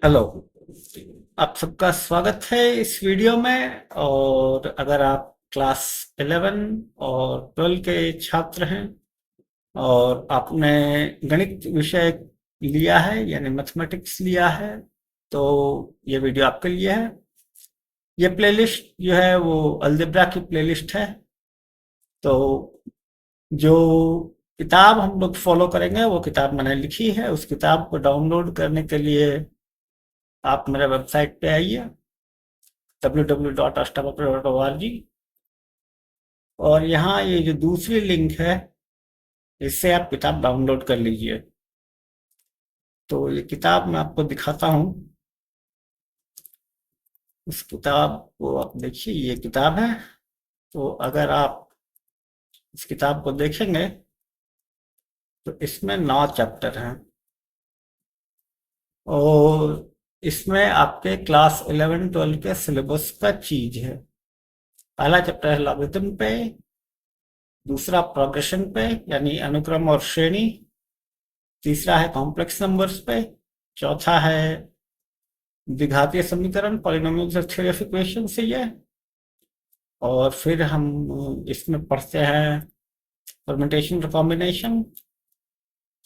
Hello. आप सबका स्वागत है इस वीडियो में। और अगर आप क्लास 11 और 12 के छात्र हैं और आपने गणित विषय लिया है यानी मैथमेटिक्स लिया है, तो ये वीडियो आपके लिए है। ये प्लेलिस्ट जो है वो अलजेब्रा की प्लेलिस्ट है। तो जो किताब हम लोग फॉलो करेंगे वो किताब मैंने लिखी है। उस किताब को डाउनलोड करने के लिए आप मेरे वेबसाइट पे आइए, www.ashtabakra.org। और यहाँ ये जो दूसरी लिंक है, इससे आप किताब डाउनलोड कर लीजिए। तो ये किताब मैं आपको दिखाता हूँ। इस किताब को आप देखिए, ये किताब है। तो अगर आप इस किताब को देखेंगे तो इसमें 9 चैप्टर हैं और इसमें आपके क्लास 11-12 के सिलेबस का चीज है। पहला चैप्टर है लॉगरिथम पे, दूसरा प्रोग्रेशन पे यानी अनुक्रम और श्रेणी, तीसरा है कॉम्प्लेक्स नंबर्स पे, चौथा है द्विघातीय समीकरण पॉलिनोमियल थ्योरी ऑफ इक्वेशन से ये। और फिर हम इसमें पढ़ते हैं परम्यूटेशन और कॉम्बिनेशन।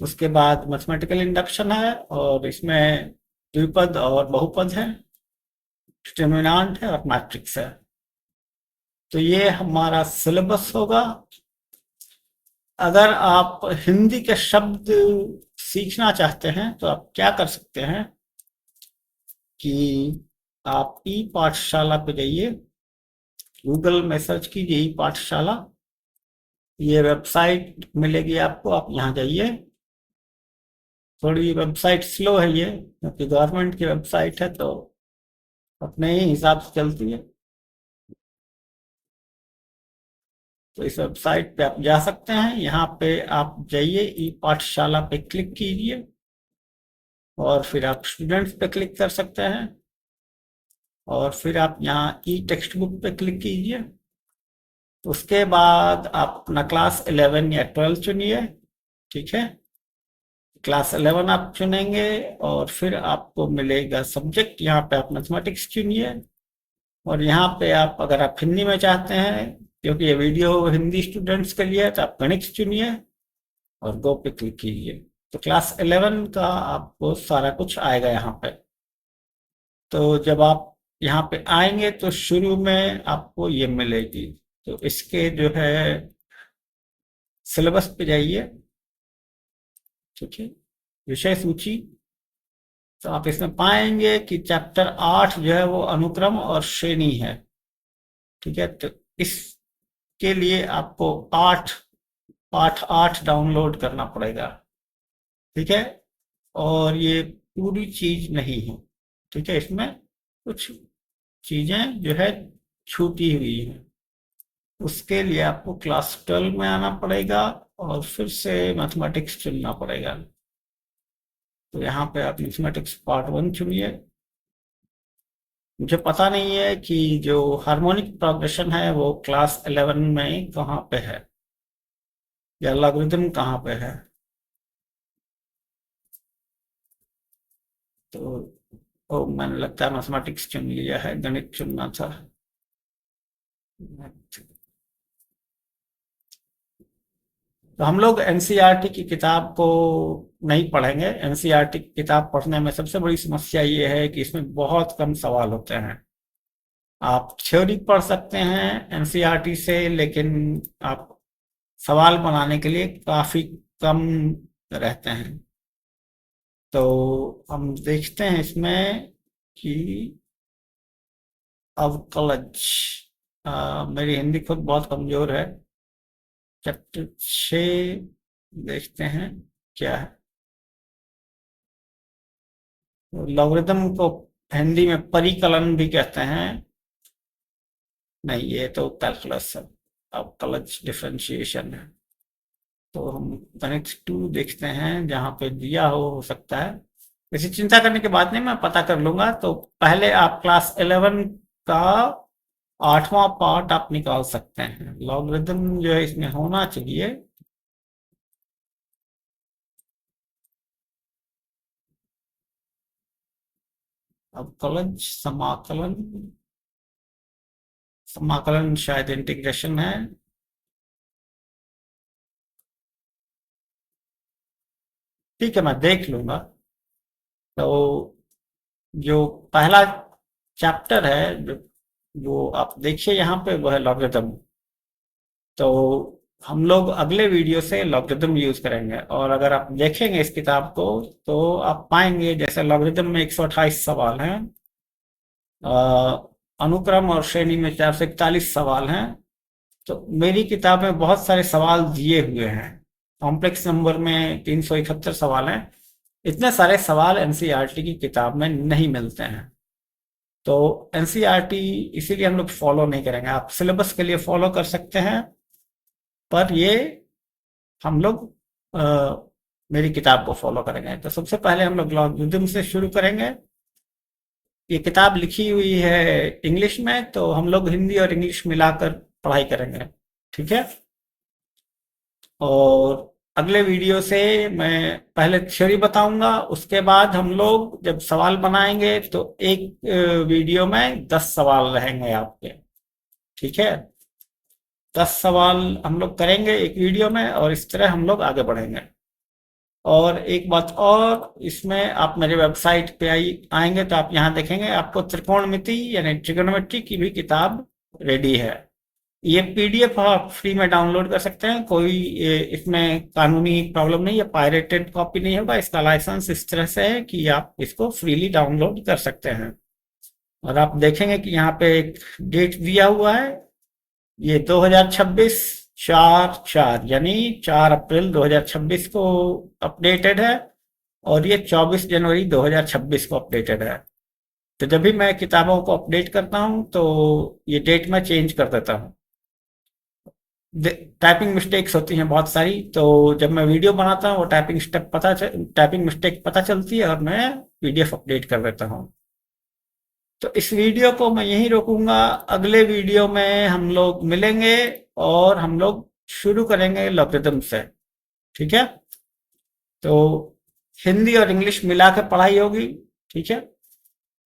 उसके बाद मैथमेटिकल इंडक्शन है और इसमें द्विपद और बहुपद है, डिटर्मिनेंट है और मैट्रिक्स है। तो ये हमारा सिलेबस होगा। अगर आप हिंदी के शब्द सीखना चाहते हैं तो आप क्या कर सकते हैं कि आप ई पाठशाला पे जाइए, गूगल में सर्च कीजिए ई पाठशाला। ये वेबसाइट मिलेगी आपको, आप यहाँ जाइए। थोड़ी वेबसाइट स्लो है ये, क्योंकि गवर्नमेंट की वेबसाइट है तो अपने ही हिसाब से चलती है। तो इस वेबसाइट पे आप जा सकते हैं। यहाँ पे आप जाइए, ई पाठशाला पे क्लिक कीजिए और फिर आप स्टूडेंट्स पे क्लिक कर सकते हैं और फिर आप यहाँ ई टेक्स्ट बुक पे क्लिक कीजिए। उसके बाद आप अपना क्लास 11 या 12 चुनिए। ठीक है, क्लास 11 आप चुनेंगे और फिर आपको मिलेगा सब्जेक्ट। यहाँ पे आप मैथमेटिक्स चुनिए और यहाँ पे आप, अगर आप हिंदी में चाहते हैं, क्योंकि ये वीडियो हिंदी स्टूडेंट्स के लिए है, तो आप गणित चुनिए और गो पे क्लिक कीजिए। तो क्लास 11 का आपको सारा कुछ आएगा यहाँ पे। तो जब आप यहाँ पे आएंगे तो शुरू में आपको ये मिलेगी। तो इसके जो है सिलेबस पे जाइए। ठीक है, विषय सूची। तो आप इसमें पाएंगे कि चैप्टर 8 जो है वो अनुक्रम और श्रेणी है। ठीक है, तो इसके लिए आपको 8 पाठ 8 डाउनलोड करना पड़ेगा। ठीक है, और ये पूरी चीज नहीं है। ठीक है, इसमें कुछ चीजें जो है छूटी हुई हैं। उसके लिए आपको क्लास 12 में आना पड़ेगा और फिर से मैथमेटिक्स चुनना पड़ेगा। तो यहाँ पे आप मैथमेटिक्स पार्ट 1 चुनिए। मुझे पता नहीं है कि जो हार्मोनिक प्रोग्रेशन है वो क्लास 11 में कहाँ पे है या लॉगरिथम कहाँ पे है। तो ओ, मैंने लगता है मैथमेटिक्स चुन लिया है, गणित चुनना था। तो हम लोग एनसीईआरटी की किताब को नहीं पढ़ेंगे। एनसीईआरटी की किताब पढ़ने में सबसे बड़ी समस्या ये है कि इसमें बहुत कम सवाल होते हैं। आप थ्योरी पढ़ सकते हैं एनसीईआरटी से, लेकिन आप सवाल बनाने के लिए काफी कम रहते हैं। तो हम देखते हैं इसमें कि अवकलज, मेरी हिंदी खुद बहुत कमजोर है। चैप्टर 6 देखते हैं क्या है। लॉगरिथम को हिंदी में परिकलन भी कहते हैं। नहीं, ये तो कैलकुलस है, अवकलज डिफरेंशिएशन है। तो हम गणित 2 देखते हैं, जहाँ पे दिया हो सकता है। किसी चिंता करने की बात नहीं, मैं पता कर लूंगा। तो पहले आप क्लास 11 का 8वां पार्ट आप निकाल सकते हैं। लॉगरिथम जो है इसमें होना चाहिए। अवकलन, समाकलन, समाकलन शायद इंटीग्रेशन है। ठीक है, मैं देख लूंगा। तो जो पहला चैप्टर है, जो आप देखिए यहाँ पे, वो है लॉगरिथम। तो हम लोग अगले वीडियो से लॉगरिथम यूज करेंगे, और अगर आप देखेंगे इस किताब को तो आप पाएंगे जैसे लॉगरिथम में 128 सवाल हैं, अ, अनुक्रम और श्रेणी में 441 सवाल हैं। तो मेरी किताब में बहुत सारे सवाल दिए हुए हैं। कॉम्प्लेक्स नंबर में 371 सवाल हैं। इतने सारे सवाल एनसीईआरटी की किताब में नहीं मिलते हैं। तो एनसीईआरटी इसीलिए हम लोग फॉलो नहीं करेंगे। आप सिलेबस के लिए फॉलो कर सकते हैं, पर ये हम लोग मेरी किताब को फॉलो करेंगे। तो सबसे पहले हम लोग लॉगरिथम से शुरू करेंगे। ये किताब लिखी हुई है इंग्लिश में, तो हम लोग हिंदी और इंग्लिश मिलाकर पढ़ाई करेंगे। ठीक है। और अगले वीडियो से मैं पहले थ्योरी बताऊंगा, उसके बाद हम लोग जब सवाल बनाएंगे तो एक वीडियो में 10 सवाल रहेंगे आपके। ठीक है, 10 सवाल हम लोग करेंगे एक वीडियो में, और इस तरह हम लोग आगे बढ़ेंगे। और एक बात और, इसमें आप मेरे वेबसाइट पे आएंगे तो आप यहाँ देखेंगे आपको त्रिकोणमिति यानी ट्रिगोनोमेट्री की भी किताब रेडी है। ये पीडीएफ आप फ्री में डाउनलोड कर सकते हैं। कोई इसमें कानूनी प्रॉब्लम नहीं है, पायरेटेड कॉपी नहीं होगा। इसका लाइसेंस इस तरह से है कि आप इसको फ्रीली डाउनलोड कर सकते हैं। और आप देखेंगे कि यहाँ पे एक डेट दिया हुआ है, ये 2026 4/4 यानी 4 अप्रैल 2026 को अपडेटेड है, और ये 24 जनवरी 2026 को अपडेटेड है। तो जब भी मैं किताबों को अपडेट करता हूँ तो ये डेट मैं चेंज कर देता हूँ। टाइपिंग मिस्टेक्स होती हैं बहुत सारी, तो जब मैं वीडियो बनाता हूँ वो टाइपिंग मिस्टेक पता चलती है, और मैं पीडीएफ अपडेट कर देता हूँ। तो इस वीडियो को मैं यहीं रोकूंगा। अगले वीडियो में हम लोग मिलेंगे और हम लोग शुरू करेंगे लॉगरिथम से। ठीक है। तो हिंदी और इंग्लिश मिला के पढ़ाई होगी। ठीक है,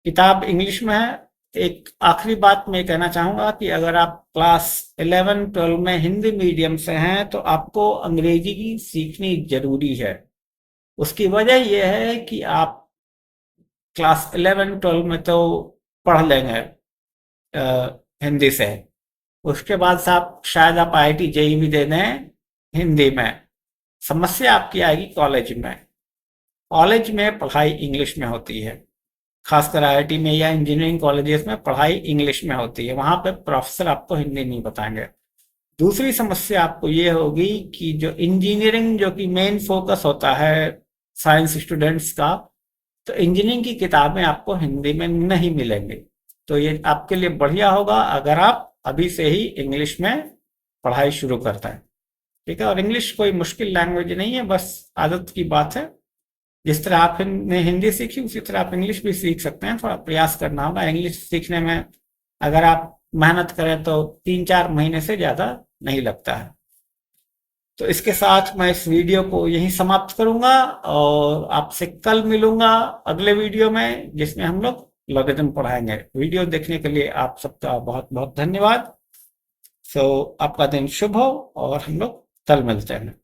किताब इंग्लिश में है। एक आखिरी बात मैं कहना चाहूंगा कि अगर आप क्लास 11-12 में हिंदी मीडियम से हैं तो आपको अंग्रेजी की सीखनी जरूरी है। उसकी वजह यह है कि आप क्लास 11-12 में तो पढ़ लेंगे हिंदी से, उसके बाद से आप शायद आप आईआईटी जेईई भी दे दें हिंदी में। समस्या आपकी आएगी कॉलेज में। कॉलेज में पढ़ाई इंग्लिश में होती है, खासकर आईआईटी में या इंजीनियरिंग कॉलेजेस में पढ़ाई इंग्लिश में होती है। वहां पे प्रोफेसर आपको हिंदी नहीं बताएंगे। दूसरी समस्या आपको ये होगी कि जो इंजीनियरिंग, जो कि मेन फोकस होता है साइंस स्टूडेंट्स का, तो इंजीनियरिंग की किताबें आपको हिंदी में नहीं मिलेंगी। तो ये आपके लिए बढ़िया होगा अगर आप अभी से ही इंग्लिश में पढ़ाई शुरू करते हैं। ठीक है, और इंग्लिश कोई मुश्किल लैंग्वेज नहीं है, बस आदत की बात है। जिस तरह आपने हिंदी सीखी उसी तरह आप इंग्लिश भी सीख सकते हैं। थोड़ा प्रयास करना होगा इंग्लिश सीखने में। अगर आप मेहनत करें तो 3-4 महीने से ज़्यादा नहीं लगता है। तो इसके साथ मैं इस वीडियो को यहीं समाप्त करूंगा, और आपसे कल मिलूंगा अगले वीडियो में, जिसमें हम लोग लॉगरिथम पढ़ाएंगे। वीडियो देखने के लिए आप सबका बहुत बहुत धन्यवाद। आपका दिन शुभ हो, और हम लोग कल मिलते हैं।